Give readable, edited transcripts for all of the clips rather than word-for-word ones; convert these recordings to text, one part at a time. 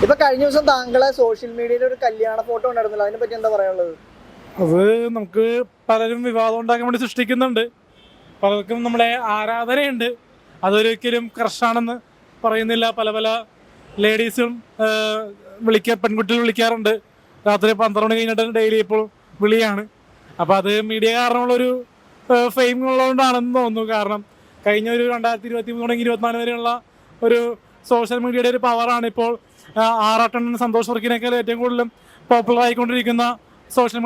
ഇപ്പൊ കഴിഞ്ഞ ദിവസം താങ്കളെ സോഷ്യൽ മീഡിയയിൽ ഒരു കല്യാണ ഫോട്ടോ ഉണ്ടായിരുന്നല്ലോ, അതിനെ പറ്റി എന്താ പറയാനുള്ളത്? അത് നമുക്ക് പലരും വിവാദം ഉണ്ടാക്കാൻ വേണ്ടി സൃഷ്ടിക്കുന്നുണ്ട്. പലർക്കും നമ്മളെ ആരാധനയുണ്ട്. അതൊരിക്കലും ക്രഷാണെന്ന് പറയുന്നില്ല. പല പല ലേഡീസും പെൺകുട്ടികൾ വിളിക്കാറുണ്ട്. രാത്രി 12 മണി കഴിഞ്ഞിട്ട് ഡെയിലി ഇപ്പോൾ വിളിയാണ്. അപ്പോൾ അത് മീഡിയ കാരണമുള്ളൊരു ഫെയിം ഉള്ളതുകൊണ്ടാണെന്ന് തോന്നുന്നു. കാരണം കഴിഞ്ഞ ഒരു 2023 തുടങ്ങി 24 വരെയുള്ള ഒരു സോഷ്യൽ മീഡിയയുടെ ഒരു പവറാണ് ഇപ്പോൾ ആറാട്ടണ്ണൻ സന്തോഷ് വർക്കിനേക്കാൾ ഏറ്റവും കൂടുതലും പോപ്പുലർ ആയിക്കൊണ്ടിരിക്കുന്ന സോഷ്യൽ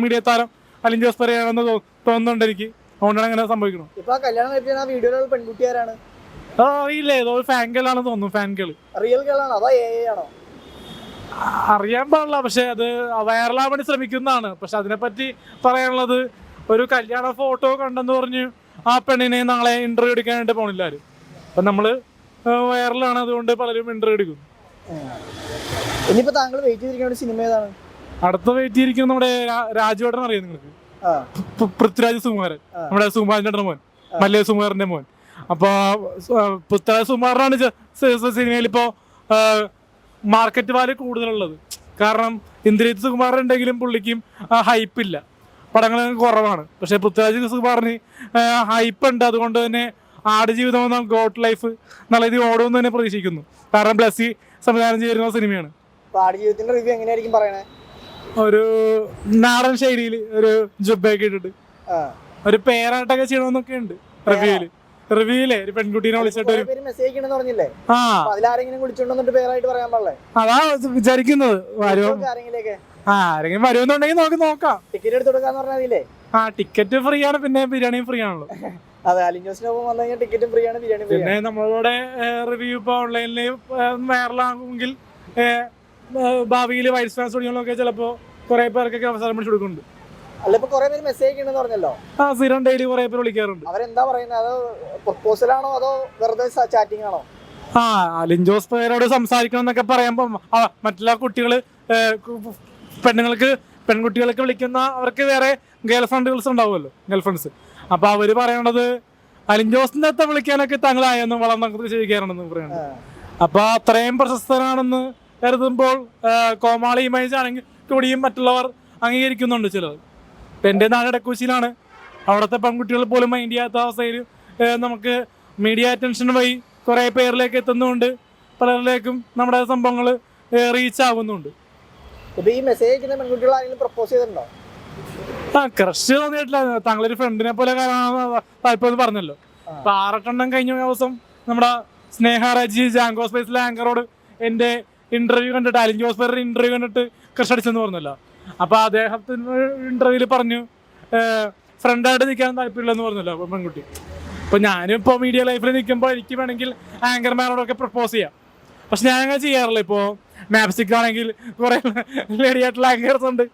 മീഡിയ താരം അലിൻ ജോസ് പെരേരയാണെന്ന് തോന്നുന്നുണ്ട് എനിക്ക്. അതുകൊണ്ടാണ് അങ്ങനെ സംഭവിക്കുന്നത്. ഇപ്പൊ കല്യാണം കഴിച്ച വീഡിയോയിലുള്ള പെൺകുട്ടിയാരാണ്? അറിയില്ലേ, ഏതോ ഫാൻ ഗേളാണെന്ന് തോന്നുന്നു. ഫാൻ ഗേൾ റിയൽ ഗേളാണോ അതോ ആണോ അറിയാൻ പാടില്ല. പക്ഷെ അത് വൈറലാവാൻ വേണ്ടി ശ്രമിക്കുന്നതാണ്. പക്ഷെ അതിനെപ്പറ്റി പറയാനുള്ളത്, ഒരു കല്യാണ ഫോട്ടോ കണ്ടെന്ന് പറഞ്ഞ് ആ പെണ്ണിനെ നാളെ ഇന്റർവ്യൂ എടുക്കാനായിട്ട് പോണില്ല ആരും. അപ്പം നമ്മള് വൈറലാണ്, അതുകൊണ്ട് പലരും ഇന്റർവ്യൂ എടുക്കും. ഇനിയിപ്പോ താങ്കൾ വെയിറ്റ് ചെയ്തിരിക്കുന്ന ഒരു സിനിമ ഏതാണ്? അടുത്ത വെയിറ്റ് ചെയ്തിരിക്കുന്ന നമ്മുടെ രാജുവേട്ടൻ അറിയാം നിങ്ങൾക്ക്? പൃഥ്വിരാജ് സുകുമാരൻ, നമ്മുടെ സുകുമാരൻ്റെ മോൻ, മല്ലയ സുകുമാരന്റെ മോൻ. അപ്പൊ പൃഥ്വിരാജ് സുകുമാരനാണ് സിനിമയിൽ ഇപ്പോ മാർക്കറ്റ് വാല്യൂ കൂടുതലുള്ളത്. കാരണം ഇന്ദ്രജിത്ത് സുകുമാരൻ ഉണ്ടെങ്കിലും പുള്ളിക്കും ഹൈപ്പില്ല, പടങ്ങൾ കുറവാണ്. പക്ഷെ പൃഥ്വിരാജ് സുകുമാറിന് ഹൈപ്പ് ഉണ്ട്. അതുകൊണ്ട് തന്നെ ആടുജീവിതം എന്ന ഗോഡ് ലൈഫ് നല്ല രീതിയിൽ ഓടുമെന്ന് തന്നെ പ്രതീക്ഷിക്കുന്നു. കാരണം ബ്ലസ്സി സംവിധാനം ചെയ്തിരുന്ന സിനിമയാണ്. ആടുജീവിതത്തിന്റെ റിവ്യൂ എങ്ങനെയായിരിക്കും പറയണേ? ഒരു നാടൻ ശൈലിയിൽ ഒരു ജുബയൊക്കെ ഇട്ടിട്ട് ഒരു പേരായിട്ടൊക്കെ ചെയ്യണമെന്നൊക്കെ ഉണ്ട് റിവ്യൂല് ഒരു പെൺകുട്ടീനെ വിളിച്ചിട്ട് അതാ വിചാരിക്കുന്നത്. ആരെങ്കിലും വരുമെന്നുണ്ടെങ്കിൽ നമുക്ക് നോക്കാം. ടിക്കറ്റ് എടുത്ത് കൊടുക്കാന്ന് പറഞ്ഞാൽ ടിക്കറ്റ് ഫ്രീ ആണ്, പിന്നെ ബിരിയാണിയും ഫ്രീ ആണല്ലോ. അതെ, അലിൻ ജോസിനൊപ്പം വന്നു കഴിഞ്ഞാൽ ടിക്കറ്റും ഫ്രീ ആണ്, ബിരിയാണി. പിന്നെ നമ്മളുടെ റിവ്യൂ ഇപ്പൊ ഓൺലൈനിൽ വൈറലാകുമെങ്കിൽ ഭാവിയിൽ വൈറ്റ് സ്റ്റാർ സ്റ്റുഡിയോകളൊക്കെ ചിലപ്പോ കുറെ പേർക്കൊക്കെ അവസരം പിടിച്ചു കൊടുക്കുന്നുണ്ട്. അല്ല, ഇപ്പൊ കുറെ പേര് മെസ്സേജ് ചെയ്യണമെന്ന് പറഞ്ഞല്ലോ. സ്ഥിരം ഡെയിലി കുറെ പേര് വിളിക്കാറുണ്ട്. അവരെന്താ പറയുന്നത്? അതോ പ്രൊപ്പോസൽ ആണോ അതോ വെറുതെ ചാറ്റിംഗ് ആണോ? അലിൻ ജോസ് പേരോട് സംസാരിക്കണം എന്നൊക്കെ പറയുമ്പോ മറ്റുള്ള കുട്ടികള് പെൺകുട്ടികൾക്ക് വിളിക്കുന്ന അവർക്ക് വേറെ ഗേൾ ഫ്രണ്ട്സ് ഉണ്ടാവുമല്ലോ, ഗേൾ ഫ്രണ്ട്സ്. അപ്പൊ അവര് പറയണത് അലിൻ ജോസിന്റെ അടുത്ത് വിളിക്കാനൊക്കെ താങ്കളായെന്ന് വളർന്നൊക്കെ ചോദിക്കാറുണ്ടെന്ന് പറയുന്നത്. അപ്പൊ അത്രയും പ്രശസ്തനാണെന്ന് കരുതുമ്പോൾ കോമാളി ഇമേജ് ആണെങ്കിൽ കൂടിയും മറ്റുള്ളവർ അംഗീകരിക്കുന്നുണ്ട് ചിലർ. ഇപ്പം എൻ്റെ നാട് ഇടക്കൂച്ചിയിലാണ്. അവിടുത്തെ പെൺകുട്ടികൾ പോലും മൈൻഡ് ചെയ്യാത്ത അവസ്ഥയിൽ നമുക്ക് മീഡിയ അറ്റൻഷൻ വഴി കുറേ പേരിലേക്ക് എത്തുന്നുണ്ട്. പലരിലേക്കും നമ്മുടെ സംഭവങ്ങൾ റീച്ച് ആകുന്നുണ്ട്. ഈ മെസ്സേജ് പെൺകുട്ടികൾ ആരെങ്കിലും പ്രപ്പോസ് ചെയ്തിട്ടുണ്ടോ? ക്രഷ് തോന്നിയിട്ടില്ല. താങ്കളൊരു ഫ്രണ്ടിനെ പോലെ താല്പര്യം പറഞ്ഞല്ലോ. അപ്പൊ ആറട്ടെണ്ണം കഴിഞ്ഞ ദിവസം നമ്മുടെ സ്നേഹരാജി ജാങ്കോ സ്പേസിലെ ആങ്കറോട് എൻ്റെ ഇന്റർവ്യൂ കണ്ടിട്ട്, അലിൻ ജോസ് പേരുടെ ഇന്റർവ്യൂ കണ്ടിട്ട് ക്രഷ് അടിച്ചെന്ന് പറഞ്ഞല്ലോ. അപ്പൊ അദ്ദേഹത്തിന് ഇന്റർവ്യൂല് പറഞ്ഞു ഫ്രണ്ടായിട്ട് നിൽക്കാൻ താല്പര്യമില്ലെന്ന് പറഞ്ഞല്ലോ പെൺകുട്ടി. അപ്പൊ ഞാനും ഇപ്പോൾ മീഡിയ ലൈഫിൽ നിൽക്കുമ്പോൾ എനിക്ക് വേണമെങ്കിൽ ആങ്കർമാരോടൊക്കെ പ്രപ്പോസ് ചെയ്യാം. പക്ഷെ ഞാൻ അങ്ങനെ ചെയ്യാറില്ല. ഇപ്പോൾ മാപ്സ്റ്റിക് ആണെങ്കിൽ കുറെ ലേഡി ആയിട്ടുള്ള ആങ്കേഴ്സ് ഉണ്ട്.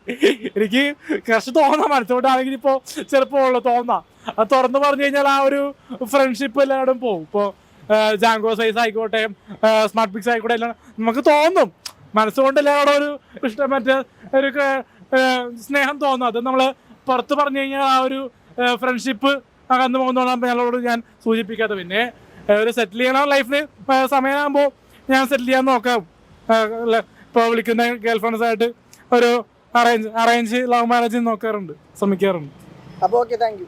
എനിക്ക് ക്രഷ് തോന്നാം, മനസ്സോട്ടാണെങ്കിൽ ഇപ്പോൾ ചിലപ്പോൾ തോന്നാം. അത് തുറന്ന് പറഞ്ഞു കഴിഞ്ഞാൽ ആ ഒരു ഫ്രണ്ട്ഷിപ്പ് എല്ലാവരും പോകും. ഇപ്പോൾ ജാങ്കോ സൈസ് ആയിക്കോട്ടെ, സ്മാർട്ട് പിക്സ് ആയിക്കോട്ടെ, എല്ലാം നമുക്ക് തോന്നും. മനസ്സുകൊണ്ട് എല്ലാവരോടും ഒരു ഇഷ്ടം, മറ്റേ ഒരു സ്നേഹം തോന്നും. അത് നമ്മൾ പുറത്ത് പറഞ്ഞു കഴിഞ്ഞാൽ ആ ഒരു ഫ്രണ്ട്ഷിപ്പ് അകന്നു പോകുന്നതാണ് ഞങ്ങളോട് ഞാൻ സൂചിപ്പിക്കാത്തത്. പിന്നെ ഒരു സെറ്റിൽ ചെയ്യണം ലൈഫിൽ സമയമാകുമ്പോൾ ഞാൻ സെറ്റിൽ ചെയ്യാൻ നോക്കാം. ഇപ്പോൾ വിളിക്കുന്ന ഗേൾ ഫ്രണ്ട്സായിട്ട് ഒരു അറേഞ്ച് ലവ് മാരേജ് നോക്കാറുണ്ട്, ശ്രമിക്കാറുണ്ട്. അപ്പോൾ ഓക്കെ, താങ്ക് യു.